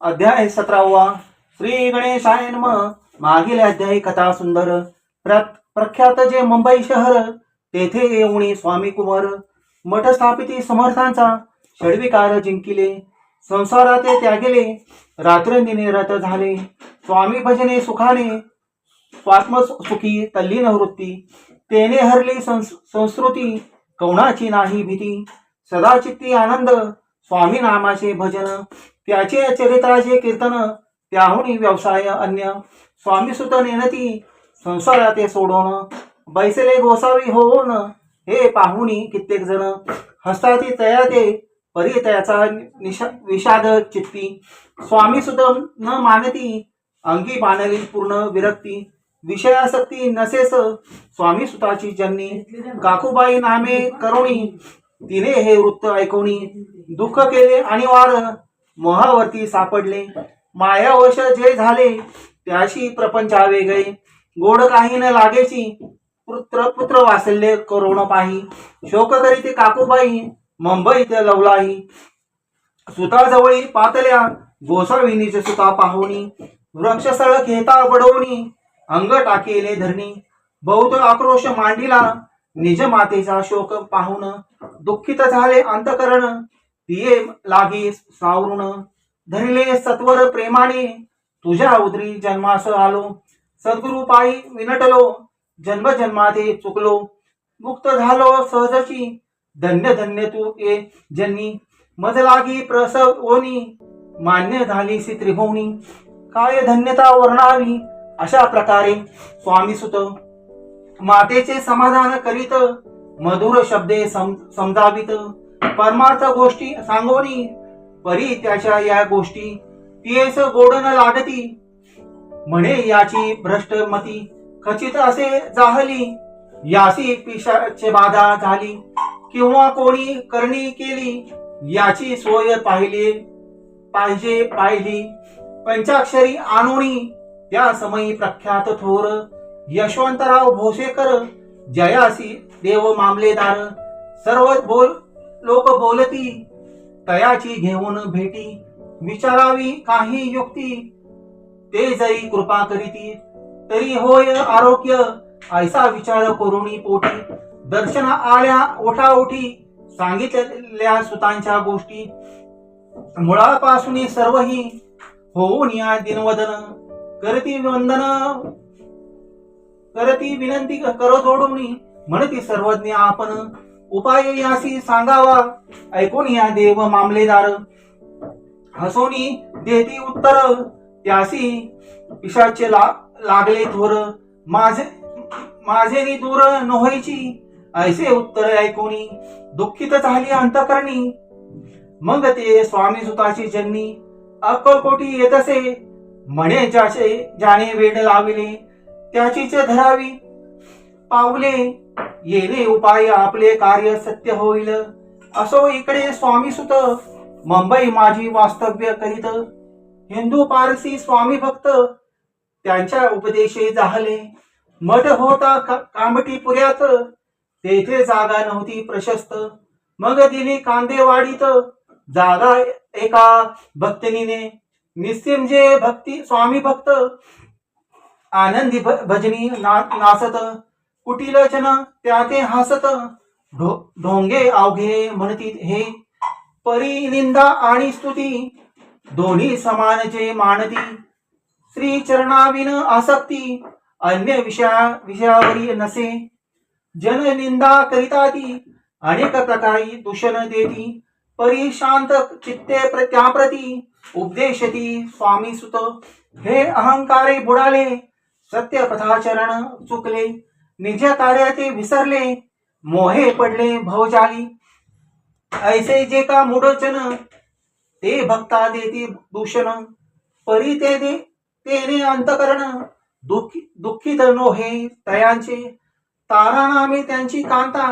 अध्याय 17वा. श्री गणेशाय नमः. मागील अध्यायी कथा सुंदर. प्रख्यात जे मुंबई शहर तेथे येऊनी स्वामी कुमार मठ स्थापिती समर्थांचा षड्विकार जिंकिले. संसारात त्यागेले रात्रंदिने रत झाले. स्वामी भजने सुखाने स्वात्म सुखी तल्लीन वृत्ती तेने हरली संस्कृती कवणाची नाही भीती. सदा चित्ती आनंद स्वामी नामाचे भजन त्याचे चरित्राचे कीर्तन त्याहुनी व्यवसाय अन्य. स्वामी सुत नेनती संसारात सोडून बैसले गोसावी होऊन हे पाहुनी कित्येक जण हसताती तया ते परी त्याचा विषाद चित्ती. स्वामी सुत न मानती अंगी बाणली पूर्ण विरक्ती. विषयासक्ती नसेस स्वामी सुताची जन्नी. काकूबाई नामे करुणी तिने हे वृत्त ऐकवणी दुःख केले आणि वार मोहावरती सापडले. मायावश जे झाले त्याशी प्रपंचा वेगळे. गोड काही न लागेची पुत्र वासल्य करोण पाही. शोक करीती काकूबाई मुंबईत लवलाही. सुताजवळी पातल्या गोसाविनीच सुता पाहुणी. वृक्षसळ घेता बडवणी अंग टाकेले धरणी. बहुत आक्रोश मांडिला निज मातेचा शोक पाहून. दुःखित झाले अंतकरण तिये लागी सावरून. धरिले सत्वर प्रेमाने तुझ्या उदरी जन्मास आलो. सद्गुरु पायी विनटलो जन्मजन्माते चुकलो. मुक्त झालो सहजची धन्य धन्य तू ये जन्नी. मज लागी प्रसवोनी मान्य झालीसी त्रिभुवनी. काय धन्यता वर्णावी अशा प्रकारे स्वामी सुत मातेचे समाधान करीत मधुर शब्दे समजावित. परमार्थ गोष्टी सांगोनी परी त्याच्या या गोष्टी तियेस गोड न लागती. म्हणे याची भ्रष्ट मती खचित असे जाहली. यासी पिशाचे बाधा झाली किंवा कोणी करणी केली याची सोय पाहिली. पंचाक्षरी आणोनी त्या समयी प्रख्यात थोर यशवंतराव भोसेकर जयासी देव मामलेदार. सर्व लोक बोलती तयाची घेऊन भेटी. विचारावी काही युक्ती ते जरी कृपा करीती. तरी होय आरोग्य ऐसा विचार करुणी पोटी. दर्शन आल्या ओठाओठी सांगितलेल्या सुतांच्या गोष्टी. मुळापासून सर्वही होऊन या दिनवदन करती विनंती कर जोडून. म्हणती सर्वज्ञ आपण उपाय यासी सांगावा. ऐकून या देव मामलेदार हसोनी देती उत्तर. त्यासी पिशाचे लागले थोर माझे दूर नव्हायची. ऐसे उत्तर ऐकूनी दुःखित झाली अंतकरणी. मग ते स्वामी सुताची जन्नी अक्कलकोटी येतसे. म्हणे ज्याने वेड लाविले त्याचीच धरावी पावले. येणे उपाय आपले कार्य सत्य होईल. असो इकडे स्वामी सुत मुंबई माझी वास्तव्य करीत. हिंदू पारसी स्वामी भक्त त्यांच्या उपदेशे जाहले. मठ होता कांबटीपुऱ्यात तेथे जागा नव्हती प्रशस्त. मग दिली कांदेवाडीत जागा एका भक्तिनीने. निस्सिम जे भक्ती स्वामी भक्त आनंदी भजनी नाचत. कुटील जन त्याते हसत. ढोंगे अवघे म्हणती हे परी निंदा आणि स्तुती दोन्ही समान जे मानती. श्री चरणाविन आसक्ती अन्य विषयावरी नसे. जन निंदा करिता ती अनेक प्रकारी दूषण देती. परी शांत चित्ते त्याप्रती उपदेशती स्वामी सुत. हे अहंकारे बुडाले सत्य पथाचरण चुकले. निज कार्याचे विसरले मोहे पडले भवजाली. ऐसे जे का मूढजन ते भक्ता देती दूषण. परी तेने अंतकरण दुःखित नोहे तयांचे. तारा नामे त्यांची कांता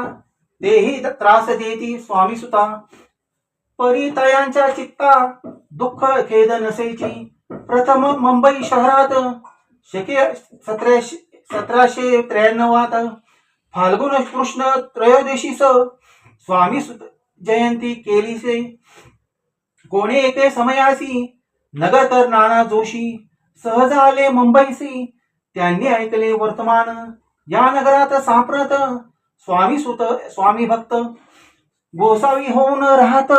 तेही त्रास देती स्वामी सुता. परी तयांच्या चित्ता दुःख खेद नसेची. प्रथम मुंबई शहरात शके 1793 फाल्गुन कृष्ण त्रयोदशीस स्वामी सुत जयंती केलीसे. कोणे एके समयासी नगर तर नाना जोशी सहज आले मुंबईसी. त्यांनी ऐकले वर्तमान या नगरात साप्रत. स्वामी भक्त गोसावी होऊन राहत.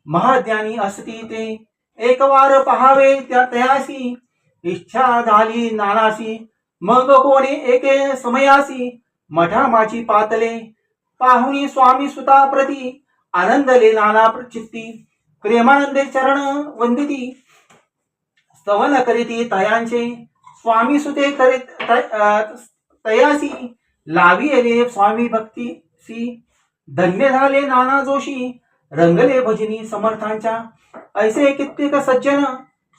महाज्ञानी असती ते एक वार पहावे त्या तयासी. इच्छा झाली नानासी मग कोणी एके समयासी. मठामाची पातले पाहुणी स्वामी सुता प्रती. आनंदले नाना चित्ती प्रेमानंदे चरण वंदिती. स्तवन करीती तयांचे स्वामी सुते करीत तयासी. लाविले स्वामी भक्तीसी. धन्य झाले नाना जोशी रंगले भजनी समर्थांच्या. ऐसे कित्येक सज्जन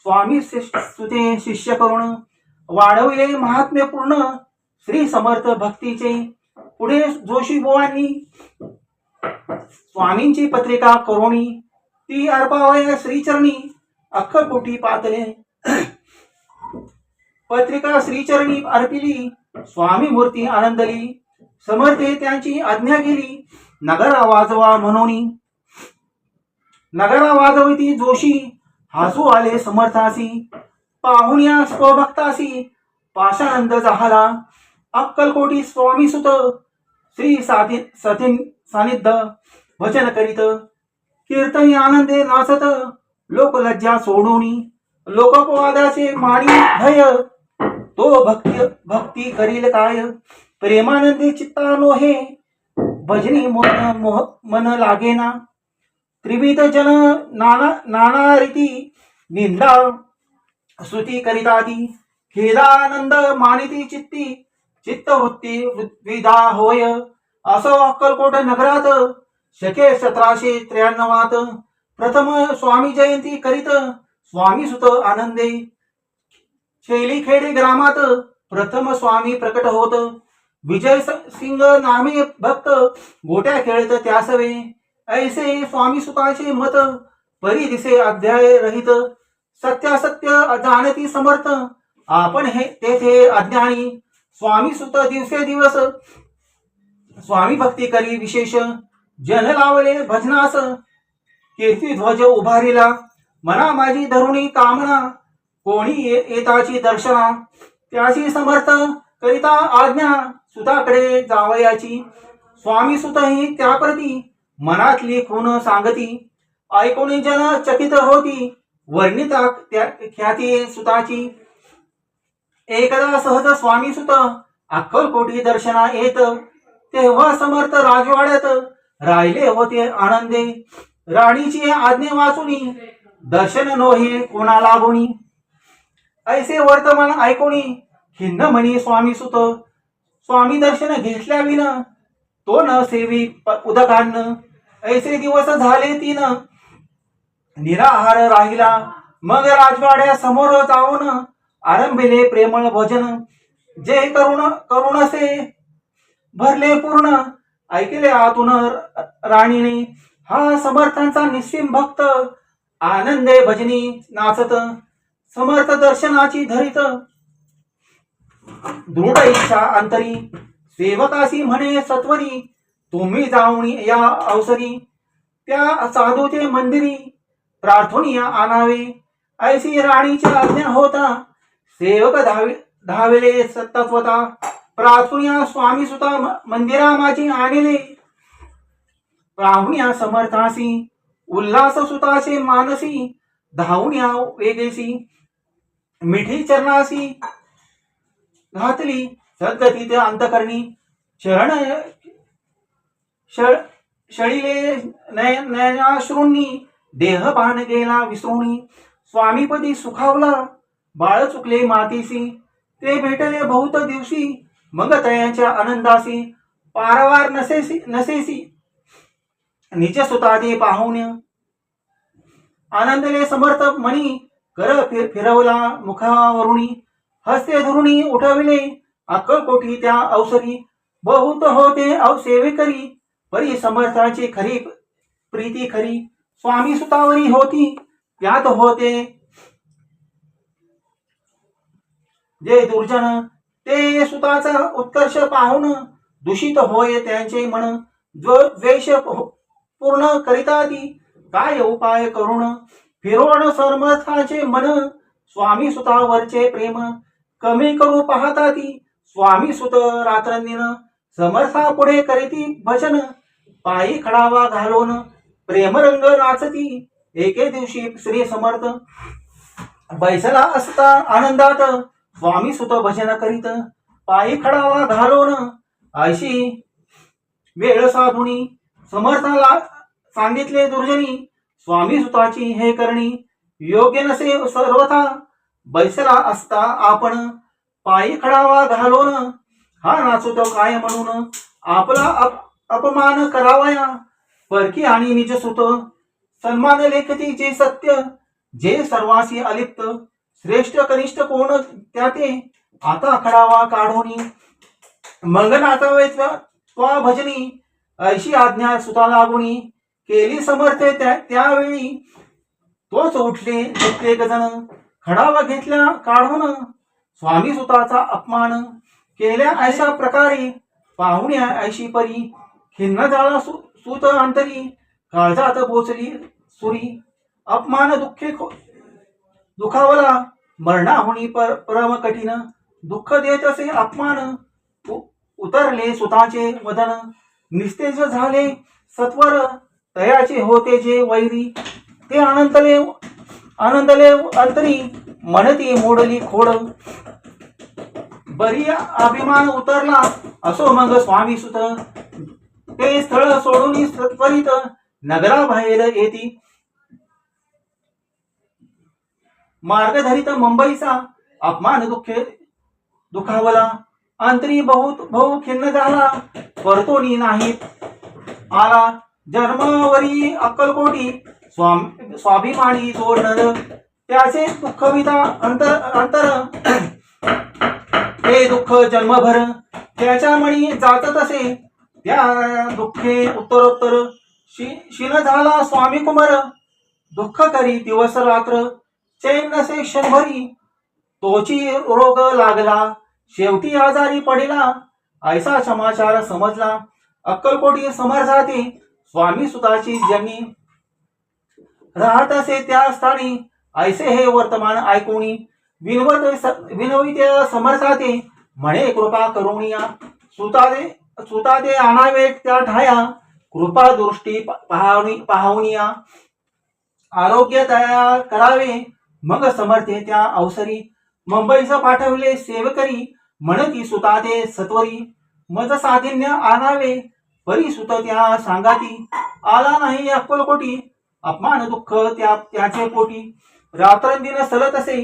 स्वामी सुते शिष्य करून. वाढविले महात्म्य पूर्ण श्री समर्थ भक्तीचे. पुढे जोशी बुवांनी स्वामींची पत्रिका करोणी ती अर्पावया श्रीचरणी. अक्कलकोटी पातले पत्रिका श्रीचरणी अर्पिली. स्वामी मूर्ती आनंदली समर्थे त्यांची आज्ञा केली. नगरा वाजवा म्हणोनी नगरा वाजविती जोशी. हसू आले समर्थासी पाहुण्या स्वभक्तासी. पाशानंद झाला अक्कलकोटी स्वामी सुत. श्री सानिध्य भजन करीत कीर्तनी आनंदे नाचत. लोकलज्जा सोडूनी लोकपवादाचे माणी भय. तो भक्ती करील काय प्रेमानंदी चित्ता नोहे. भजनी मन लागेना. त्रिविध जन नाना रीती निंदा स्तुती करितादी. खेदानंद मानिती चित्ती चित्तवृत्ती विदा होय. असो अक्कलकोट नगरात शके 1793 प्रथम स्वामी जयंती करीत. स्वामी सुत आनंदे शेलीखेडे ग्रामात प्रथम स्वामी प्रकट होत. विजय सिंग नामे भक्त गोट्या खेळत त्यासवे. ऐसे स्वामी सुताचे मत परी दिसे अध्याय रहित. सत्यासत्य जाणती समर्थ आपण हे तेथे अज्ञानी. स्वामी सुत दिवसे दिवस स्वामी भक्ती करी विशेष. जन लावले भजनास कीर्ती ध्वज उभारिला. मना माझी धरुणी कामना कोणी येताची दर्शना. त्याची समर्थ करिता आज्ञा सुताकडे जावयाची. स्वामी सुतही त्याप्रती मनातली खून सांगती. ऐकून जन चकित होती वर्णिता ख्याती सुताची. एकदा सहज स्वामी सुत अक्कलकोटी दर्शना येत. तेव्हा समर्थ राजवाड्यात राहिले होते आनंदे. राणीची आज्ञा वाचुनी दर्शन नोहे कोणा लागुनी. ऐसे वर्तमान ऐकुनी खिन्न म्हणी स्वामी सुत. स्वामी दर्शन घेतल्या विन तो न सेवी उदकान्न. ऐसे दिवस झाले 3 निराहार राहिला. मग राजवाड्या समोर जाऊन आरंभिले प्रेमळ भजन. जे करुणसे भरले पूर्ण. ऐकले आतून राणीने हा समर्थांचा निस्सीम भक्त. आनंदे भजनी नाचत समर्थ दर्शनाची धरित. दृढ इच्छा अंतरी सेवकासी म्हणे सत्वरी. तुम्ही जाऊन या अवसरी त्या साधूचे मंदिरी. प्रार्थनिया आणावे ऐसी राणीची आज्ञा होता. सेवक धावले तत्वता. प्रार्थनिया स्वामी सुता मंदिरा माझी आणले. पाहुण्या समर्थासी उल्हास सुताचे मानसी. धावण्या वेगेसी मिठी चरणासी घातली. सद्गतीत अंतकरणी चरण शळीले नयनाश्रूंनी. देहभान गेला विसरुणी. स्वामीपदी सुखावला बाळ चुकले मातीसी. ते भेटले बहुत दिवशी मग तयांच्या आनंदासी. पारवार नसेसी निज सुताते पाहुण्य. आनंदले समर्थ मनी कर फिरवला मुखावरुणी. हस्ते धरुणी उठविले अक्कलकोटी त्या अवसरी. बहुत होते सेवेकरी परी समर्थाची खरी प्रीती खरी. स्वामी सुतावरी होती त्यात होते जे दुर्जन. ते सुताचा उत्कर्ष पाहून दूषित होय त्यांचे मन. द्वेष पूर्ण करिता ती काय उपाय करून फिरवण समर्थाचे मन, स्वामी सुतावरचे प्रेम कमी करू पाहता ती, स्वामी सुत रात्रंदिन समर्था पुढे करीती भजन, पायी खडावा घालून प्रेमरंग नाचती, एके दिवशी श्री समर्थ बैसला असता आनंदात, स्वामी सुत भजन करीत पायी खडावा घालून, अशी वेळ साधुनी समर्थाला सांगितले दुर्जनी, स्वामी सुताची हे करणी योग्य नसे सर्वथा, बैसला असता आपण पायी खडावा घालून, हा नाचतो काय म्हणून आपला अपमान करावया, परकी आणि निज सुत सन्मान लेखती जे सत्य, जे सर्वासी अलिप्त श्रेष्ठ कनिष्ठ कोण त्याते, आता खडावा काढोनी मग नाचावे त्वा भजनी, अशी आज्ञा सुता लागुनी केली समर्थे त्यावेळी, तोच उठले जितके गजन खडावा घेतल्या काढून, स्वामी सुताचा अपमान केल्या अशा प्रकारे, पाहुण्या ऐशी परी खिन्न झाला सूत अंतरी, काळजात बोचली सुरी अपमान दुखावला, मरणाहुनी परम कठीण दुःख देत असे अपमान, उतरले सुताचे वदन निस्तेज झाले सत्वर, तयाचे होते जे वैरी ते आनंदले अंतरी, म्हणती मोडली खोड बरी अभिमान उतरला, असो मग स्वामी सुत ते स्थळ सोडून त्वरित नगराबाहेर येती, मार्ग धरित मुंबईचा अपमान दुखावला, अंतरी बहु खिन्न झाला, परतोनी नाही आला, जन्मवरी अक्कलकोटी स्वाभिमानी जोड नर, त्याचे दुःखविता अंतर हे दुःख जन्मभर त्याच्या मणी जात तसे, त्या दुःखे उत्तरोत्तर शीन झाला स्वामी कुमार, दुःख करी दिवस रात्र चैन नसे क्षणभरी, तोची रोग लागला शेवटी आजारी पडिला, ऐसा समाचार समजला अक्कलकोटी समर्थाती, स्वामी सुताची ज्यांनी राहत असे त्या स्थानी, ऐसे हे वर्तमान ऐकूनी विनवित समर्थाते, म्हणे कृपा करुणिया सुतादे आणावे त्या ठाया, कृपा दृष्टी पाहुनिया आरोग्य दया करावे, मग समर्थे त्या अवसरी मुंबईस पाठविले सेवकरी, म्हणती सुतादे सत्वरी मज साधिन्य आणावे, परी सुत त्या सांगाती आला नाही अक्कलकोटी, अपमान दुःख त्याचे पोटी रात्रंदिन सलत असे,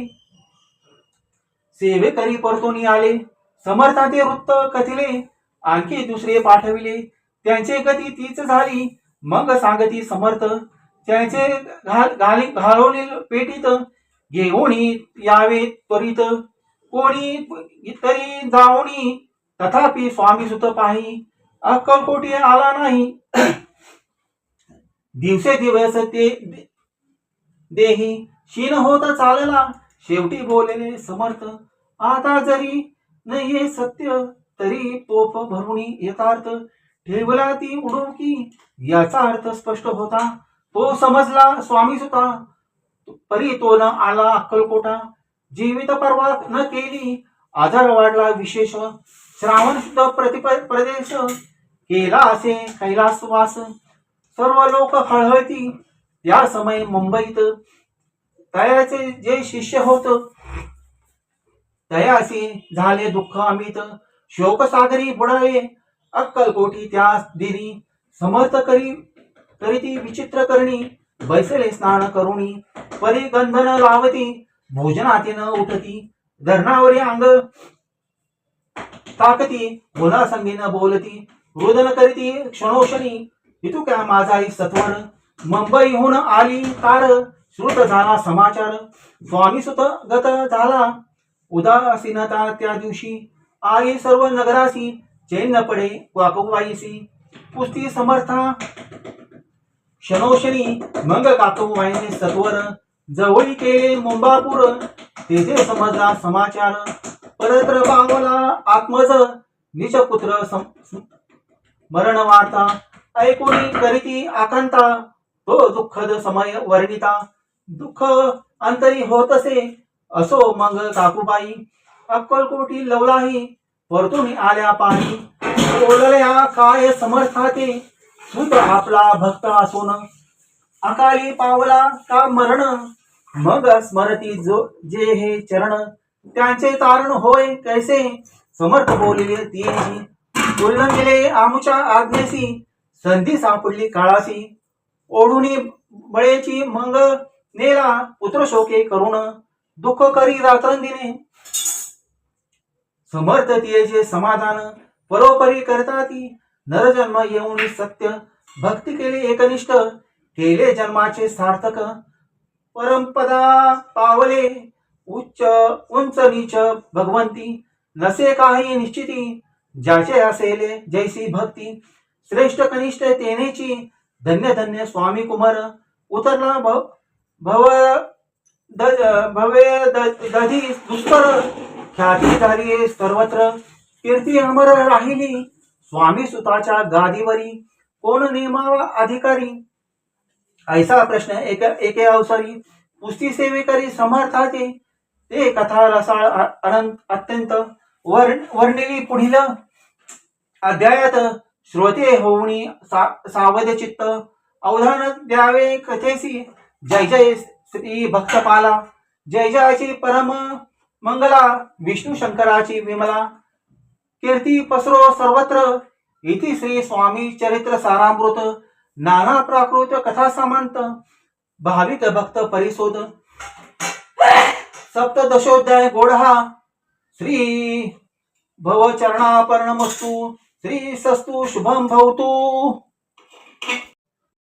सेवेकरी परतोनी आले समर्थाचे वृत्त कथिले, आणखी दुसरे पाठविले त्यांचे गती तीच झाली, मग सांगती समर्थ त्यांचे घालवले पेटीत, घेऊन यावे त्वरित कोणी तरी जाऊनी, तथापि स्वामी सुत पाही अक्कलकोटी आला नाही, दिवसेदिवस ते देही क्षीण होत चालला, शेवटी बोलले समर्थ आता जरी नाही सत्य, तरी तोफ भरुणी यथार्थ ठेवला ती उडवकी, याचा अर्थ स्पष्ट होता तो समजला स्वामी सुता, परी तो न आला अक्कलकोटा, जीवित परवा न केली, आजार वाढला विशेष, श्रावण शुद्ध प्रदेश केला असे कैलासवास, सर्व लोक हळहळती त्या समय मुंबईत, तयाचे जे शिष्य होत तयाचे झाले दुःख अमित, शोकसागरी बुडाले अक्कलकोटी त्या दिनी, समर्थ करीती विचित्र करणी, बैसले स्नान करुणी परी गंधन लावती, भोजनाती न उठती धरणावरी अंग ताकती, गुणा संगीन बोलती रुदन करीती क्षणोक्षणी, इतू क्या माझाई सत्वर, मुंबईहून आली कार, श्रुत झाला समाचार, स्वामी सुत गत झाला, उदासीनता त्या दिवशी आई सर्व नगरासी, चैन न पडे काकूबाईसी, पुस्ती समर्था क्षणोक्षणी, मग काकूबाईने सत्वर जवळी केले मुंबापूर, तेथे समजला समाचार, परत्र पावला आत्मज, निजपुत्र मरण वार्ता, ऐकून करीती आकांता, तो दुःखद समय वर्णिता, दुःख अंतरी होत असे. असो मग काकूबाई अक्कलकोटी लवलाही परतून आल्या पायी. बोलल्या काय समर्थाते सूत्र आपला भक्त असून. अकाली पावला का मरण मग स्मरती जो जे हे चरण. त्यांचे तारण होय कैसे समर्थ बोलिले तीनही. उल्लंघिले आमुच्या आज्ञेसी संधी सापडली काळासी. ओढुनी बळेची मग नेला पुत्र शोके करुण. दुःख करी रात्रंदिने समर्थ तिचे समाधान. परोपरी करताती नरजन्म येऊन सत्य. भक्ती केली एकनिष्ठ केले जन्माचे सार्थक. परमपदा पावले उच्च उंच नीच भगवंती. नसे काही निश्चिती ज्याचे असेल जैसी भक्ती. श्रेष्ठ कनिष्ठ तेनेची धन्य धन्य स्वामी कुमार. उतरला भव भवे दधी दुष्कर. ख्याती झाली सर्वत्र कीर्ती अमर राहिली. स्वामी सुताच्या गादीवरी कोण नेमावा अधिकारी. ऐसा प्रश्न एके अवसरी पुस्ती सेवेकरी समर्थाचे. ते कथा रसाळ अनंत अत्यंत वर्णिली पुढील अध्यायात. श्रोते होऊनी सावध चित्त अवधान द्यावे कथेसी. जय जय श्री भक्तपाला जय जयाची परम मंगला. विष्णू शंकराची विमला कीर्ती पसरो सर्वत्र. इति श्री स्वामी चरित्र सारामृत. नाना प्राकृत कथा समांत भाविक भक्त परिशोध. सप्तदशोध्याय गोडहा. श्री भवचरणापर्णमस्तु. श्री सस्तु शुभम भवतु.